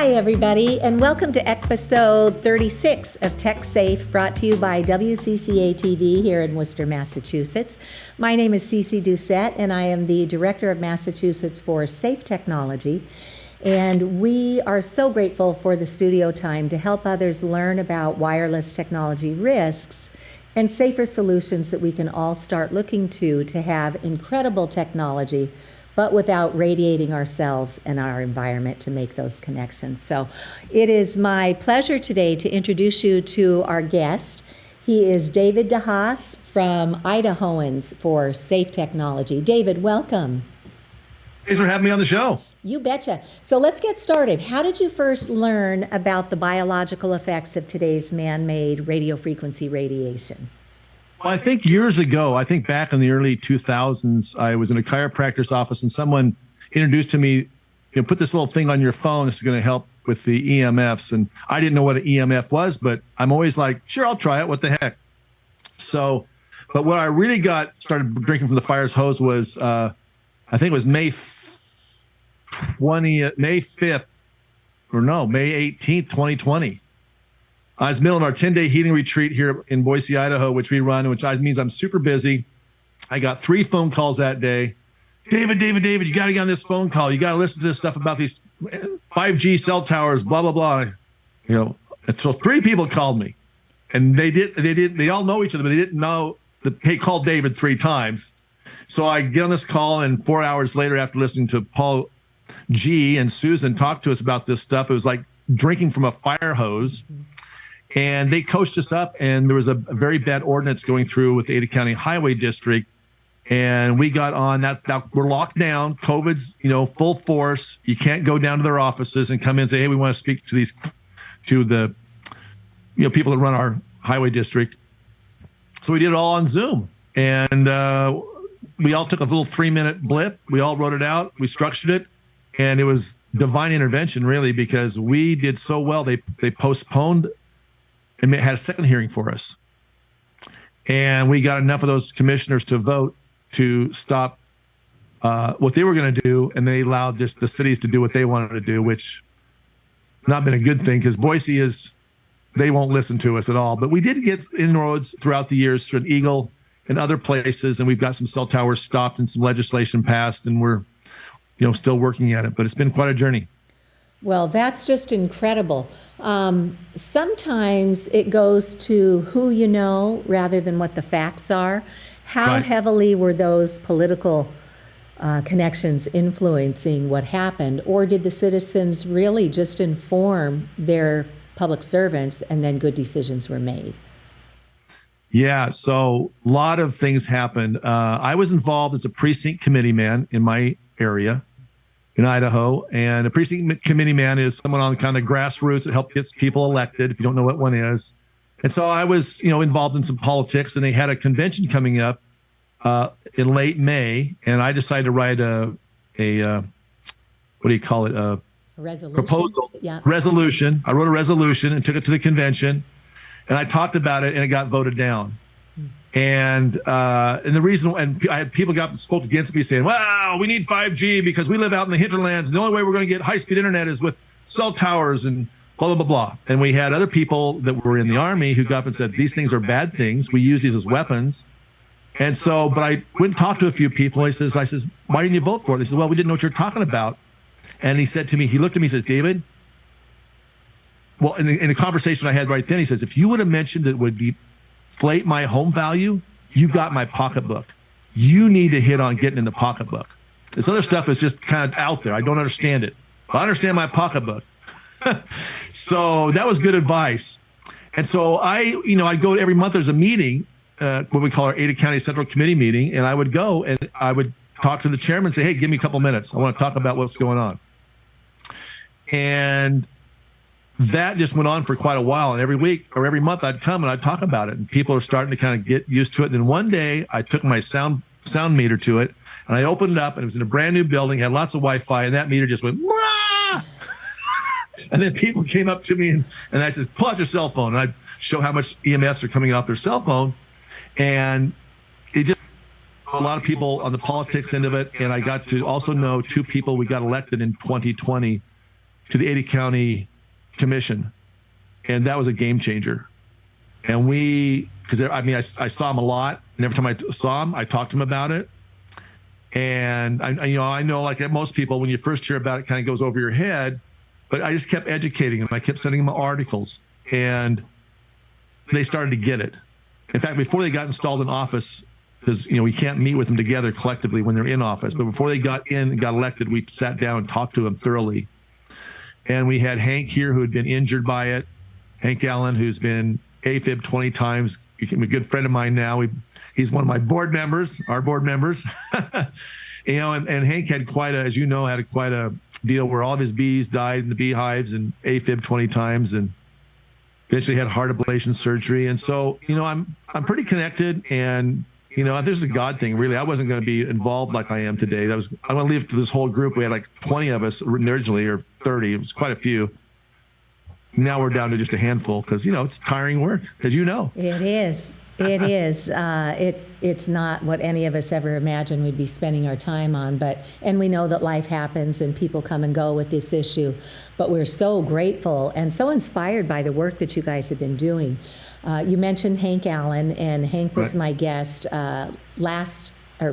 Hi, everybody, and welcome to episode 36 of Tech Safe, brought to you by WCCA TV here in Worcester, Massachusetts. My name is Cece Doucette, and I am the Director of Massachusetts for Safe Technology. And we are so grateful for the studio time to help others learn about wireless technology risks and safer solutions that we can all start looking to have incredible technology, but without radiating ourselves and our environment to make those connections. So it is my pleasure today to introduce you to our guest. He is David DeHaas from Idahoans for Safe Technology. David, welcome. Thanks for having me on the show. You betcha. So let's get started. How did you first learn about the biological effects of today's man-made radio frequency radiation? Well, I think years ago, back in the early 2000s, I was in a chiropractor's office and someone introduced to me, put this little thing on your phone. This is going to help with the EMFs. And I didn't know what an EMF was, but I'm always like, sure, I'll try it. What the heck? So, but what I really started drinking from the fire's hose was, I think it was May 18th, 2020. I was middle of our 10-day healing retreat here in Boise, Idaho, which we run, which means I'm super busy. I got 3 phone calls that day. David, you got to get on this phone call. You got to listen to this stuff about these 5G cell towers, blah, blah, blah. And so 3 people called me, and they all know each other, but they didn't know that they called David 3 times. So I get on this call, and 4 hours later, after listening to Paul G and Susan talk to us about this stuff, it was like drinking from a fire hose. And they coached us up, and there was a very bad ordinance going through with the Ada County Highway District. And we got on that. Now we're locked down. COVID's, full force. You can't go down to their offices and come in and say, hey, we want to speak to the people that run our highway district. So we did it all on Zoom. And we all took a little 3-minute blip. We all wrote it out. We structured it. And it was divine intervention, really, because we did so well. They postponed and had a second hearing for us. And we got enough of those commissioners to vote to stop what they were going to do. And they allowed just the cities to do what they wanted to do, which not been a good thing, because Boise they won't listen to us at all. But we did get inroads throughout the years through Eagle and other places. And we've got some cell towers stopped and some legislation passed, and we're, still working at it, but it's been quite a journey. Well, that's just incredible. Sometimes it goes to who you know rather than what the facts are. How Right. heavily were those political connections influencing what happened? Or did the citizens really just inform their public servants and then good decisions were made? Yeah, so a lot of things happened. I was involved as a precinct committee man in my area in Idaho, and a precinct committee man is someone on kind of grassroots that helps get people elected, if you don't know what one is. And so I was, involved in some politics, and they had a convention coming up in late May, and I decided to write a what do you call it? A resolution. Proposal. Yeah. Resolution. I wrote a resolution and took it to the convention, and I talked about it, and it got voted down. And the reason, and I had people spoke against me saying, "Wow, we need 5G because we live out in the hinterlands, and the only way we're going to get high-speed internet is with cell towers and blah blah blah blah." And we had other people that were in the Army who got up and said, "These things are bad things. We use these as weapons." And so, but I went and talked to a few people. I says, "Why didn't you vote for it?" They said, "Well, we didn't know what you're talking about." And he said to me, he looked at me, he says, "David." Well, in the conversation I had right then, he says, "If you would have mentioned it would deflate my home value, you got my pocketbook. You need to hit on getting in the pocketbook. This other stuff is just kind of out there. I don't understand it. But I understand my pocketbook." So that was good advice. And so I'd go every month. There's a meeting, what we call our Ada County Central Committee meeting. And I would go and I would talk to the chairman and say, "Hey, give me a couple minutes. I want to talk about what's going on." And that just went on for quite a while. And every week or every month I'd come and I'd talk about it, and people are starting to kind of get used to it. And then one day I took my sound meter to it, and I opened it up, and it was in a brand new building, had lots of Wi-Fi, and that meter just went, "Wah!" And then people came up to me and I said, "Pull out your cell phone." And I'd show how much EMFs are coming off their cell phone. And it just, a lot of people on the politics end of it. And I got to also know 2 people we got elected in 2020 to the 80 county commission. And that was a game changer. And I saw him a lot. And every time I saw him, I talked to him about it. And I know like most people, when you first hear about it, kind of goes over your head, but I just kept educating him. I kept sending him articles, and they started to get it. In fact, before they got installed in office, because we can't meet with them together collectively when they're in office, but before they got in and got elected, we sat down and talked to them thoroughly. And we had Hank here, who had been injured by it. Hank Allen, who's been AFib 20 times, became a good friend of mine now. He's one of my board members, our board members. And Hank had quite a deal where all of his bees died in the beehives and AFib 20 times, and eventually had heart ablation surgery. And so, I'm pretty connected, and this is a God thing, really. I wasn't going to be involved like I am today. I want to leave it to this whole group. We had like 20 of us originally, or 30. It was quite a few. Now we're down to just a handful because, it's tiring work, as you know. It is. It is. It's not what any of us ever imagined we'd be spending our time on. And we know that life happens and people come and go with this issue. But we're so grateful and so inspired by the work that you guys have been doing. You mentioned Hank Allen, and Hank was my guest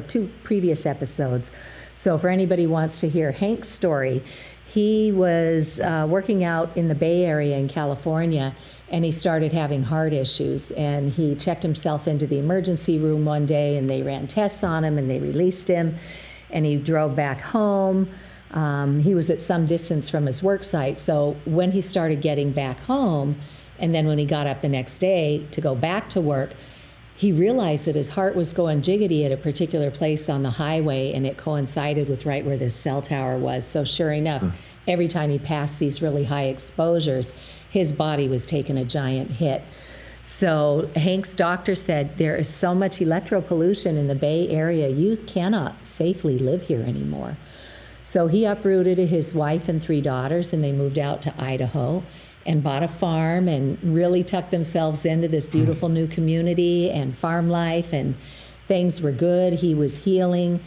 two previous episodes. So for anybody who wants to hear Hank's story, he was working out in the Bay Area in California, and he started having heart issues. And he checked himself into the emergency room one day, and they ran tests on him, and they released him, and he drove back home. He was at some distance from his work site. So when he started getting back home, and then when he got up the next day to go back to work, he realized that his heart was going jiggity at a particular place on the highway, and it coincided with right where this cell tower was. So sure enough, every time he passed these really high exposures, his body was taking a giant hit. So Hank's doctor said, there is so much electropollution in the Bay Area, you cannot safely live here anymore. So he uprooted his wife and 3 daughters, and they moved out to Idaho and bought a farm and really tucked themselves into this beautiful new community and farm life, and things were good. He was healing.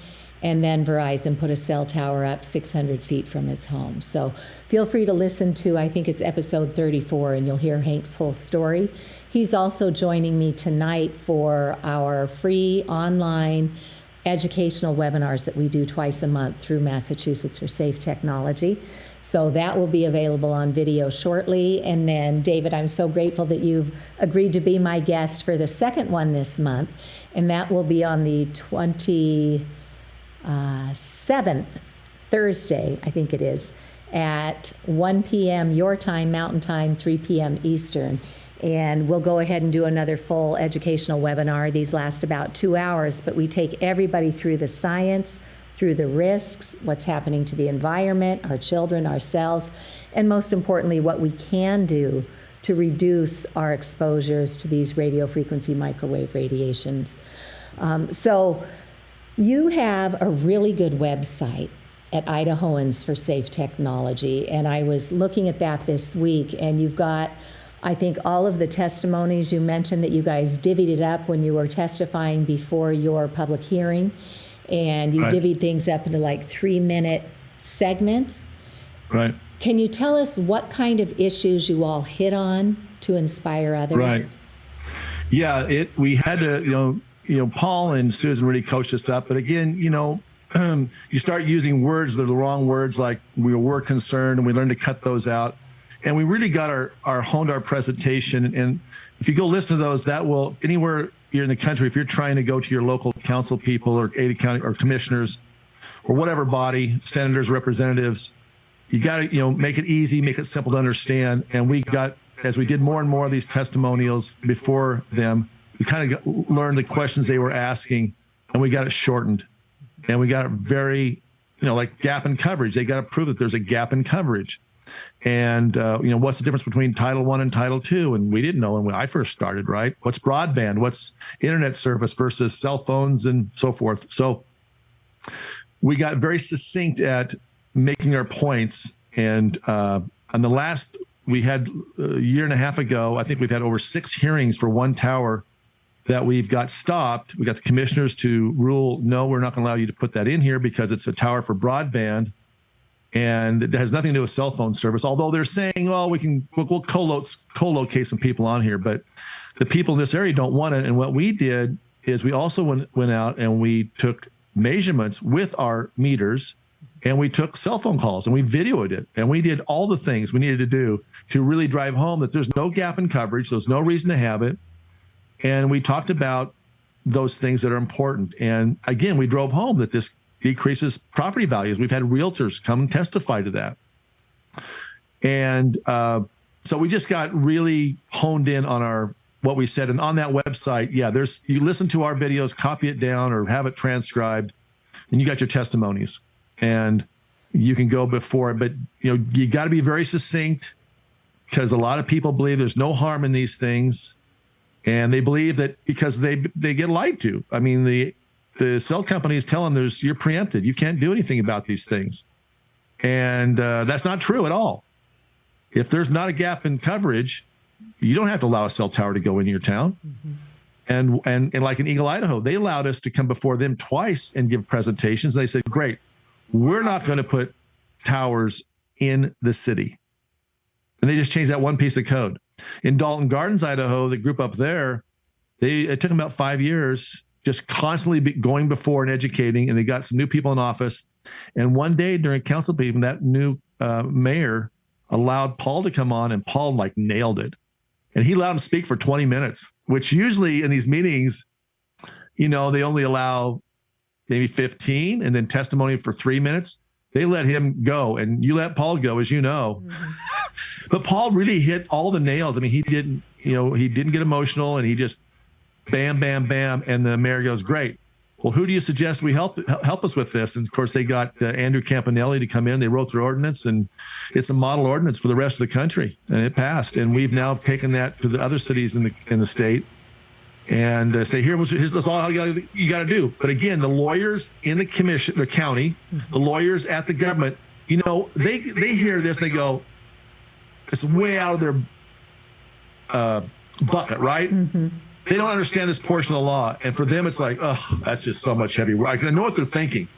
And then Verizon put a cell tower up 600 feet from his home. So feel free to listen to, I think it's episode 34, and you'll hear Hank's whole story. He's also joining me tonight for our free online educational webinars that we do twice a month through Massachusetts for Safe Technology. So that will be available on video shortly. And then, David, I'm so grateful that you've agreed to be my guest for the second one this month. And that will be on the 27th, Thursday, I think it is, at 1 p.m. your time, Mountain Time, 3 p.m. Eastern. And we'll go ahead and do another full educational webinar. These last about 2 hours, but we take everybody through the science, through the risks, what's happening to the environment, our children, ourselves, and most importantly, what we can do to reduce our exposures to these radio frequency microwave radiations. So you have a really good website at Idahoans for Safe Technology, and I was looking at that this week, and you've got, I think, all of the testimonies. You mentioned that you guys divvied it up when you were testifying before your public hearing, and you divvied things up into like 3-minute segments. Right. Can you tell us what kind of issues you all hit on to inspire others? Right. Yeah, we had to, Paul and Susan really coached us up. But again, you start using words that are the wrong words, like we were concerned, and we learned to cut those out. And we really got honed our presentation. And if you go listen to those, that will, anywhere you're in the country, if you're trying to go to your local council people or 80 county or commissioners or whatever body, senators, representatives, you got to, make it easy, make it simple to understand. And we got, as we did more and more of these testimonials before them, we kind of learned the questions they were asking, and we got it shortened. And we got it very, like gap in coverage. They got to prove that there's a gap in coverage. And, what's the difference between Title I and Title II? And we didn't know when I first started, right? What's broadband? What's internet service versus cell phones and so forth? So we got very succinct at making our points. And on the last, we had a year and a half ago, I think we've had over 6 hearings for one tower that we've got stopped. We got the commissioners to rule, no, we're not going to allow you to put that in here because it's a tower for broadband. And it has nothing to do with cell phone service, although they're saying, well, we'll co-locate some people on here, but the people in this area don't want it. And what we did is we also went out and we took measurements with our meters, and we took cell phone calls and we videoed it, and we did all the things we needed to do to really drive home that there's no gap in coverage. There's no reason to have it. And we talked about those things that are important. And again, we drove home that this decreases property values. We've had realtors come and testify to that. And so we just got really honed in on what we said. And on that website, you listen to our videos, copy it down or have it transcribed, and you got your testimonies. And you can go before it. But, you got to be very succinct, because a lot of people believe there's no harm in these things. And they believe that because they get lied to. I mean, the cell companies tell them you're preempted. You can't do anything about these things. And that's not true at all. If there's not a gap in coverage, you don't have to allow a cell tower to go into your town. Mm-hmm. And like in Eagle, Idaho, they allowed us to come before them twice and give presentations. They said, great, we're not going to put towers in the city. And they just changed that one piece of code. In Dalton Gardens, Idaho, the group up there, it took them about 5 years, just constantly going before and educating, and they got some new people in office. And one day during council meeting, that new mayor allowed Paul to come on, and Paul nailed it. And he allowed him to speak for 20 minutes, which usually in these meetings, they only allow maybe 15 and then testimony for 3 minutes. They let him go, and you let Paul go, as you know. Mm-hmm. But Paul really hit all the nails. I mean, he didn't get emotional, and he just bam, bam, bam. And the mayor goes, great. Well, who do you suggest we help us with this? And of course, they got Andrew Campanelli to come in. They wrote their ordinance, and it's a model ordinance for the rest of the country, and it passed. And we've now taken that to the other cities in the state, and say, here's all you got to do. But again, the lawyers in the commission, the county, the lawyers at the government, they hear this, they go, it's way out of their bucket, right? Mm-hmm. They don't understand this portion of the law. And for them, it's like, oh, that's just so much heavy work. I know what they're thinking.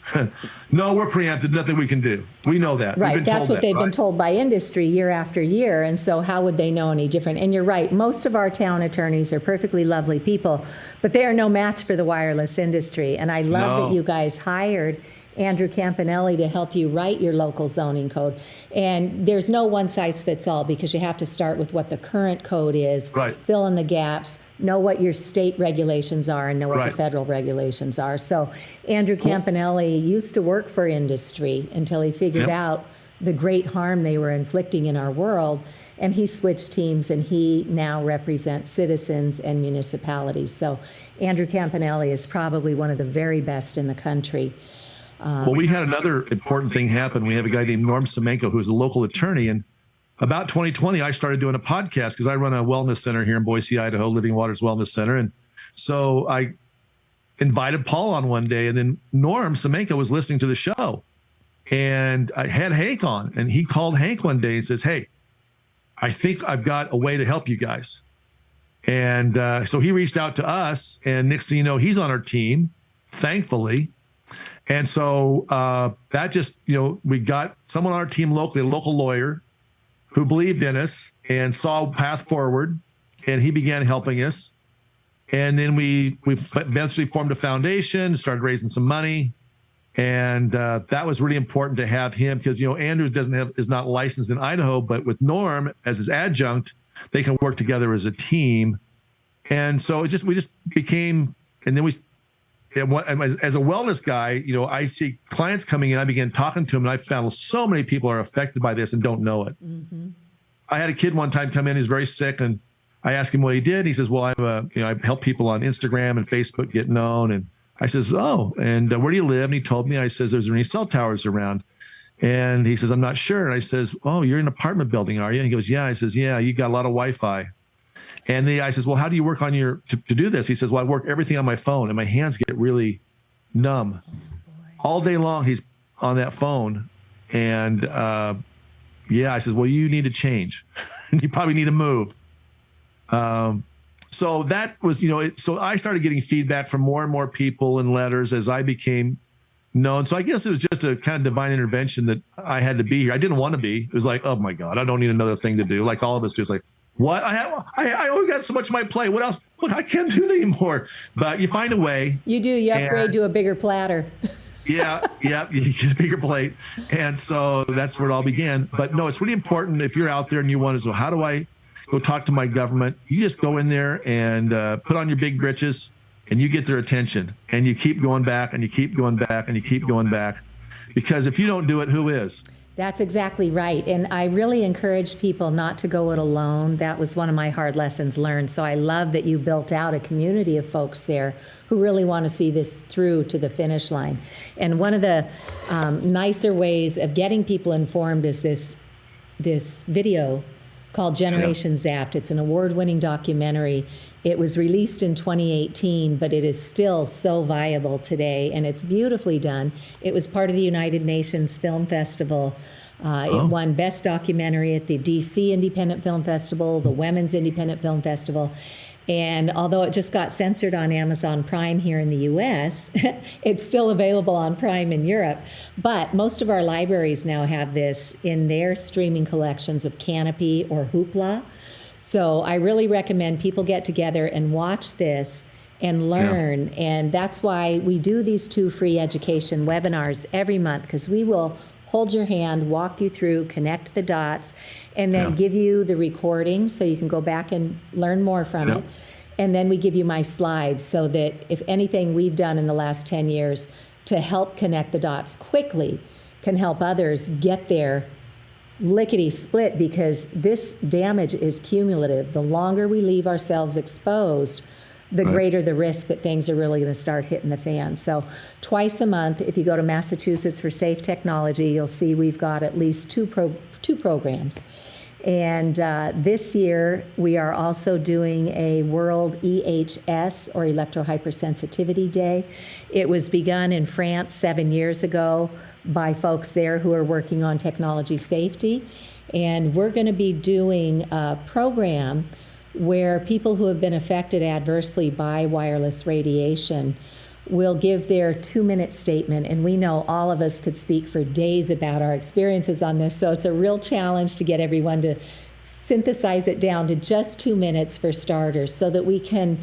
No, we're preempted. Nothing we can do. We know that. Right. That's what they've been told by industry year after year. And so how would they know any different? And you're right. Most of our town attorneys are perfectly lovely people, but they are no match for the wireless industry. And I love that you guys hired Andrew Campanelli to help you write your local zoning code. And there's no one size fits all, because you have to start with what the current code is, right, fill in the gaps, know what your state regulations are, and know what the federal regulations are. So Andrew Campanelli used to work for industry until he figured out the great harm they were inflicting in our world. And he switched teams, and he now represents citizens and municipalities. So Andrew Campanelli is probably one of the very best in the country. Well, we had another important thing happen. We have a guy named Norm Semenko, who's a local attorney. And about 2020, I started doing a podcast because I run a wellness center here in Boise, Idaho, Living Waters Wellness Center. And so I invited Paul on one day, and then Norm Semenko was listening to the show. And I had Hank on, and he called Hank one day and says, hey, I think I've got a way to help you guys. And so he reached out to us, and next thing you know, he's on our team, thankfully. And so that just, we got someone on our team locally, a local lawyer who believed in us and saw a path forward, and he began helping us. And then we eventually formed a foundation, started raising some money. And that was really important to have him because, Andrews is not licensed in Idaho, but with Norm as his adjunct, they can work together as a team. And so we just became, and then as a wellness guy, I see clients coming in, I began talking to them, and I found so many people are affected by this and don't know it. Mm-hmm. I had a kid one time come in, he's very sick, and I asked him what he did. He says, well, I help people on Instagram and Facebook get known. And I says, oh, and where do you live? And he told me. I says, there's any cell towers around? And he says, I'm not sure. And I says, oh, you're in an apartment building, are you? And he goes, yeah. I says, yeah, you got a lot of Wi-Fi. And I says, well, how do you work on to do this? He says, well, I work everything on my phone, and my hands get really numb. All day long, he's on that phone. And I says, well, you need to change. You probably need to move. So that was, so I started getting feedback from more and more people and letters as I became No. And so I guess it was just a kind of divine intervention that I had to be here. I didn't want to be. It was like, oh my God, I don't need another thing to do. Like all of us do. It's like, what? I only got so much on my plate. What else? Look, I can't do that anymore. But you find a way. You do. You upgrade to a bigger platter. Yeah. You get a bigger plate. And so that's where it all began. But no, it's really important if you're out there and you want to, so how do I go talk to my government? You just go in there and put on your big britches and you get their attention, and you keep going back and you keep going back and you keep going back. Because if you don't do it, who is? That's exactly right. And I really encourage people not to go it alone. That was one of my hard lessons learned. So I love that you built out a community of folks there who really want to see this through to the finish line. And one of the nicer ways of getting people informed is this video called Generation Zapped. It's an award-winning documentary. It was released in 2018, but it is still so viable today, and it's beautifully done. It was part of the United Nations Film Festival. It won Best Documentary at the DC Independent Film Festival, the Women's Independent Film Festival. And although it just got censored on Amazon Prime here in the US, it's still available on Prime in Europe. But most of our libraries now have this in their streaming collections of Canopy or Hoopla. So I really recommend people get together and watch this and learn. Yeah. And that's why we do these 2 free education webinars every month, because we will hold your hand, walk you through, connect the dots, and then give you the recording so you can go back and learn more from it. And then we give you my slides so that if anything we've done in the last 10 years to help connect the dots quickly can help others get there lickety split, because this damage is cumulative. The longer we leave ourselves exposed, the greater the risk that things are really going to start hitting the fan. So twice a month, if you go to Massachusetts for Safe Technology, you'll see we've got at least two programs. And this year, we are also doing a World EHS, or Electrohypersensitivity Day. It was begun in France 7 years ago by folks there who are working on technology safety. And we're going to be doing a program where people who have been affected adversely by wireless radiation will give their 2-minute statement. And we know all of us could speak for days about our experiences on this. So it's a real challenge to get everyone to synthesize it down to just 2 minutes for starters, so that we can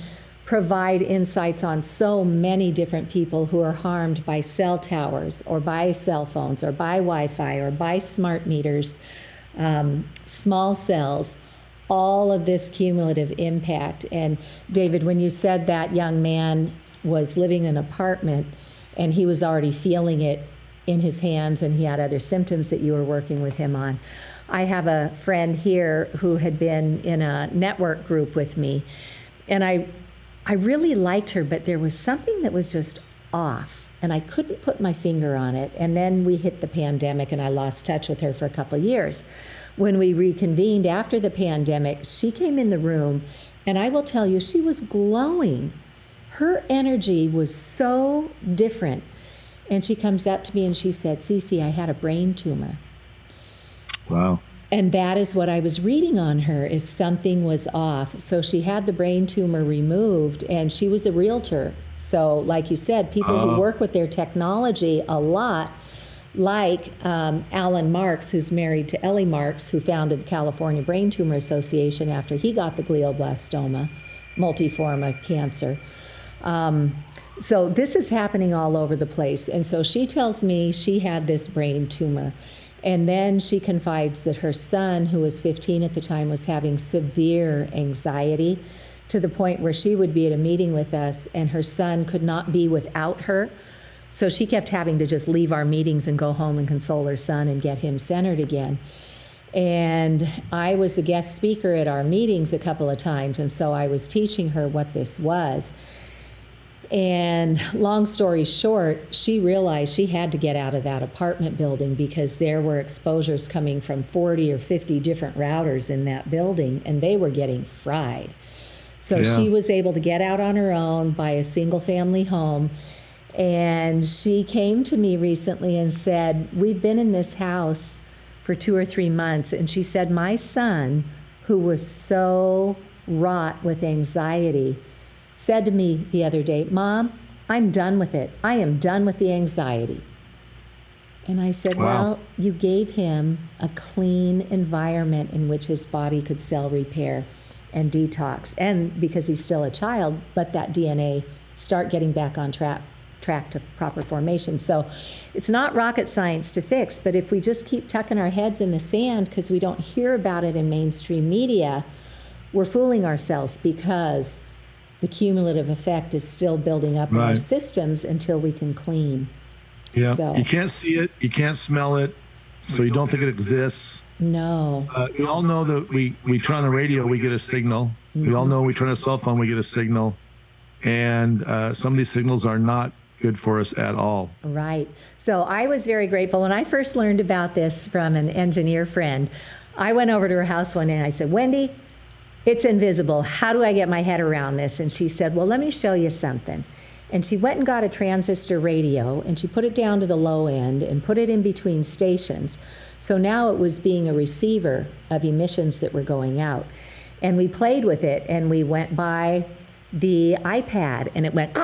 provide insights on so many different people who are harmed by cell towers or by cell phones or by Wi-Fi or by smart meters, small cells, all of this cumulative impact. And David, when you said that young man was living in an apartment and he was already feeling it in his hands and he had other symptoms that you were working with him on, I have a friend here who had been in a network group with me, and I really liked her, but there was something that was just off, and I couldn't put my finger on it. And then we hit the pandemic, and I lost touch with her for a couple of years. When we reconvened after the pandemic, she came in the room, and I will tell you, she was glowing. Her energy was so different. And she comes up to me and she said, "Cece, I had a brain tumor." Wow. And that is what I was reading on her, is something was off. So she had the brain tumor removed, and she was a realtor. So like you said, people who work with their technology a lot, like Alan Marks, who's married to Ellie Marks, who founded the California Brain Tumor Association after he got the glioblastoma, multiforme cancer. So this is happening all over the place. And so she tells me she had this brain tumor. And then she confides that her son, who was 15 at the time, was having severe anxiety to the point where she would be at a meeting with us and her son could not be without her. So she kept having to just leave our meetings and go home and console her son and get him centered again. And I was a guest speaker at our meetings a couple of times, and so I was teaching her what this was. And long story short, she realized she had to get out of that apartment building because there were exposures coming from 40 or 50 different routers in that building, and they were getting fried. So she was able to get out on her own, buy a single family home. And she came to me recently and said, "We've been in this house for 2 or 3 months." And she said, "My son, who was so wrought with anxiety, said to me the other day, 'Mom, I'm done with it. I am done with the anxiety.'" And I said, Wow. well, you gave him a clean environment in which his body could cell repair and detox. And because he's still a child, let that DNA start getting back on track to proper formation. So it's not rocket science to fix, but if we just keep tucking our heads in the sand because we don't hear about it in mainstream media, we're fooling ourselves because the cumulative effect is still building up in our Right. systems until we can clean. Yeah. So- You can't see it. You can't smell it. So you don't think it exists. No. We all know that we turn on the radio, we get a signal. We all know we turn on a cell phone, we get a signal. And some of these signals are not good for us at all. Right. So I was very grateful. When I first learned about this from an engineer friend, I went over to her house one day and I said, Wendy, it's invisible. How do I get my head around this? And she said, well, let me show you something. And she went and got a transistor radio and she put it down to the low end and put it in between stations. So now it was being a receiver of emissions that were going out. And we played with it and we went by the iPad and it went,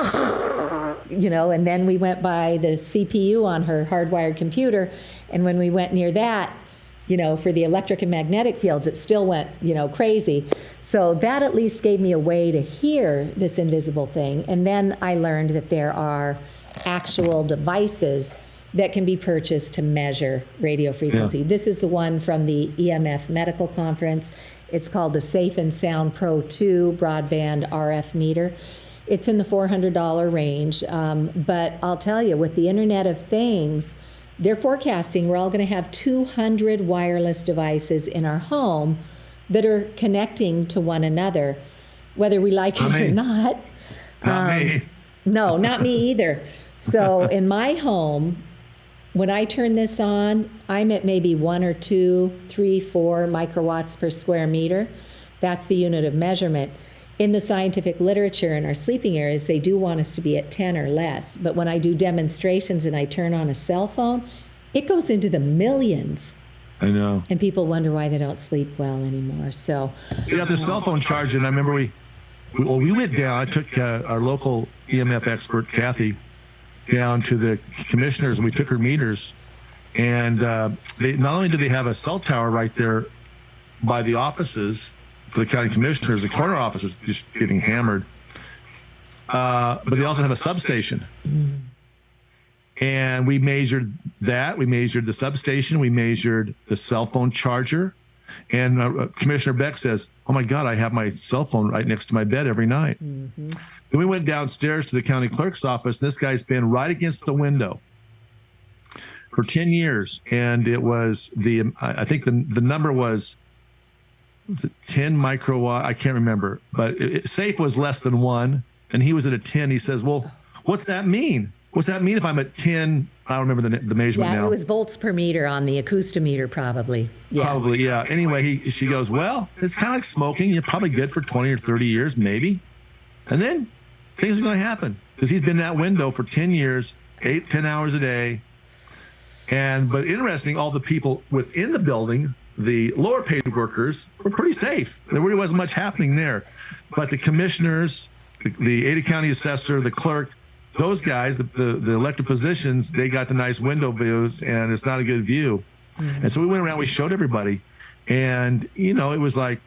and then we went by the CPU on her hardwired computer. And when we went near that, for the electric and magnetic fields, it still went, crazy. So that at least gave me a way to hear this invisible thing. And then I learned that there are actual devices that can be purchased to measure radio frequency. Yeah. This is the one from the EMF Medical Conference. It's called the Safe and Sound Pro 2 broadband RF meter. It's in the $400 range. But I'll tell you, with the Internet of Things, they're forecasting we're all going to have 200 wireless devices in our home that are connecting to one another, whether we like it or not. Not me. No, not me either. So in my home, when I turn this on, I'm at maybe 1 or 2, 3, 4 microwatts per square meter. That's the unit of measurement. In the scientific literature in our sleeping areas, they do want us to be at 10 or less. But when I do demonstrations and I turn on a cell phone, it goes into the millions. I know. And people wonder why they don't sleep well anymore. So Yeah, the cell phone charger. And I remember we went down. I took our local EMF expert, Kathy, down to the commissioners, and we took her meters. And they not only do they have a cell tower right there by the offices for the county commissioners, the corner office is just getting hammered. But they also have a substation. And we measured that. We measured the substation. We measured the cell phone charger. And Commissioner Beck says, oh, my God, I have my cell phone right next to my bed every night. Mm-hmm. Then we went downstairs to the county clerk's office, and this guy's been right against the window for 10 years. And it was I think the number was it 10 microwatt? I can't remember. But safe was less than 1, and he was at a 10. He says, well, what's that mean? What's that mean if I'm at 10? I don't remember the measurement now. Yeah, it was volts per meter on the acoustometer probably. Yeah. Probably, yeah. Anyway, she goes, well, it's kind of like smoking. You're probably good for 20 or 30 years, maybe. And then things are going to happen because he's been in that window for 10 years, 8-10 hours a day. But interesting, all the people within the building, the lower paid workers, were pretty safe. There really wasn't much happening there. But the commissioners, the Ada County assessor, the clerk, those guys, the elected positions, they got the nice window views, and it's not a good view. Mm-hmm. And so we went around, we showed everybody, and it was like,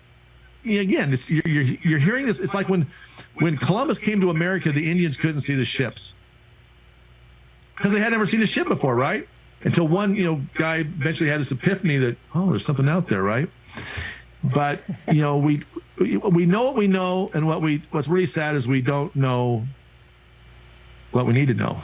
again, you're hearing this. It's like when Columbus came to America, the Indians couldn't see the ships because they had never seen a ship before, right? Until one guy eventually had this epiphany that there's something out there, right? But we know what we know, and what's really sad is we don't know what we need to know.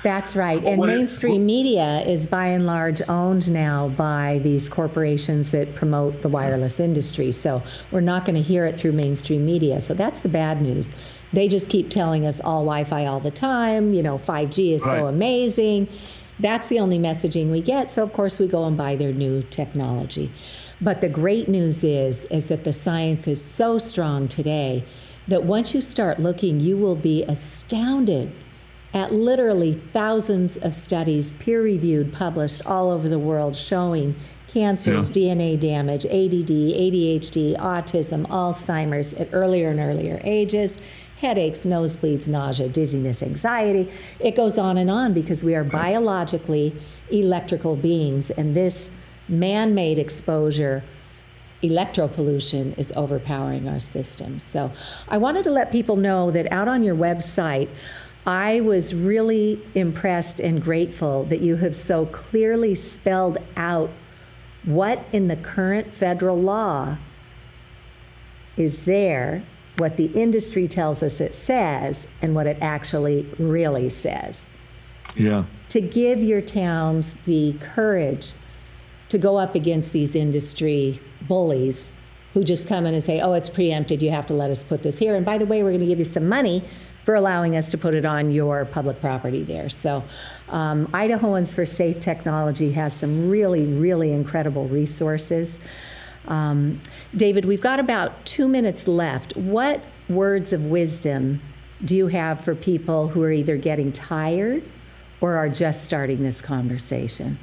That's right. And mainstream media is by and large owned now by these corporations that promote the wireless industry. So we're not going to hear it through mainstream media. So that's the bad news. They just keep telling us all Wi-Fi all the time. 5G is so amazing. That's the only messaging we get. So of course we go and buy their new technology. But the great news is that the science is so strong today that once you start looking, you will be astounded at literally thousands of studies, peer-reviewed, published all over the world, showing cancers, DNA damage, ADD, ADHD, autism, Alzheimer's at earlier and earlier ages, headaches, nosebleeds, nausea, dizziness, anxiety. It goes on and on because we are biologically electrical beings, and this man-made exposure, electropollution, is overpowering our system. So I wanted to let people know that out on your website, I was really impressed and grateful that you have so clearly spelled out what in the current federal law is there, what the industry tells us it says, and what it actually really says. Yeah. To give your towns the courage to go up against these industry bullies who just come in and say, oh, it's preempted, you have to let us put this here. And by the way, we're going to give you some money for allowing us to put it on your public property there. So Idahoans for Safe Technology has some really, really incredible resources. David, we've got about 2 minutes left. What words of wisdom do you have for people who are either getting tired or are just starting this conversation?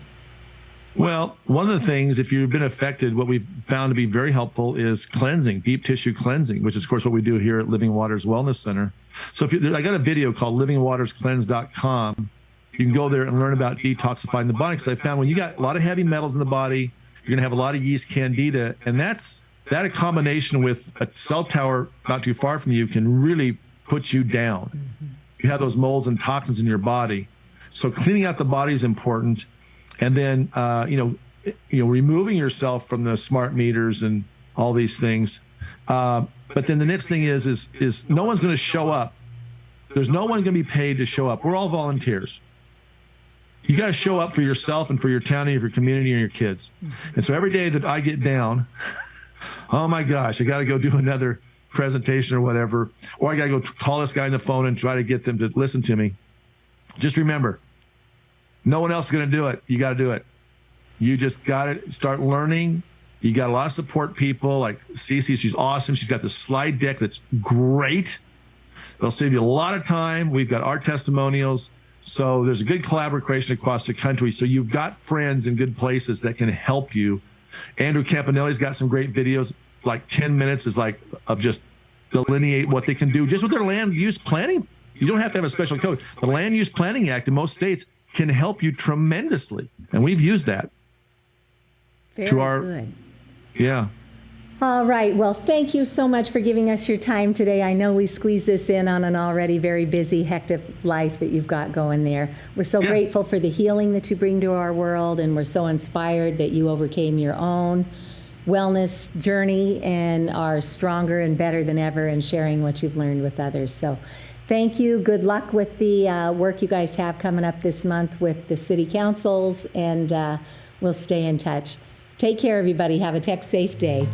Well, one of the things, if you've been affected, what we've found to be very helpful is cleansing, deep tissue cleansing, which is, of course, what we do here at Living Waters Wellness Center. So I got a video called livingwaterscleanse.com. You can go there and learn about detoxifying the body, because I found when you got a lot of heavy metals in the body, you're going to have a lot of yeast candida, and that a combination with a cell tower not too far from you can really put you down. Mm-hmm. You have those molds and toxins in your body. So cleaning out the body is important. And then, removing yourself from the smart meters and all these things. But then the next thing is no one's going to show up. There's no one going to be paid to show up. We're all volunteers. You got to show up for yourself and for your town and for your community and your kids. And so every day that I get down, oh my gosh, I got to go do another presentation or whatever, or I got to go call this guy on the phone and try to get them to listen to me. Just remember, no one else is going to do it. You got to do it. You just got to start learning. You got a lot of support people like Cece. She's awesome. She's got the slide deck that's great. It'll save you a lot of time. We've got our testimonials. So there's a good collaboration across the country. So you've got friends in good places that can help you. Andrew Campanelli's got some great videos. Like 10 minutes is like of just delineate what they can do just with their land use planning. You don't have to have a special code. The Land Use Planning Act in most states can help you tremendously. And we've used that. Very good. Yeah. All right. Well, thank you so much for giving us your time today. I know we squeezed this in on an already very busy, hectic life that you've got going there. We're so grateful for the healing that you bring to our world, and we're so inspired that you overcame your own wellness journey and are stronger and better than ever in sharing what you've learned with others. So thank you. Good luck with the work you guys have coming up this month with the city councils, and we'll stay in touch. Take care, everybody. Have a tech safe day.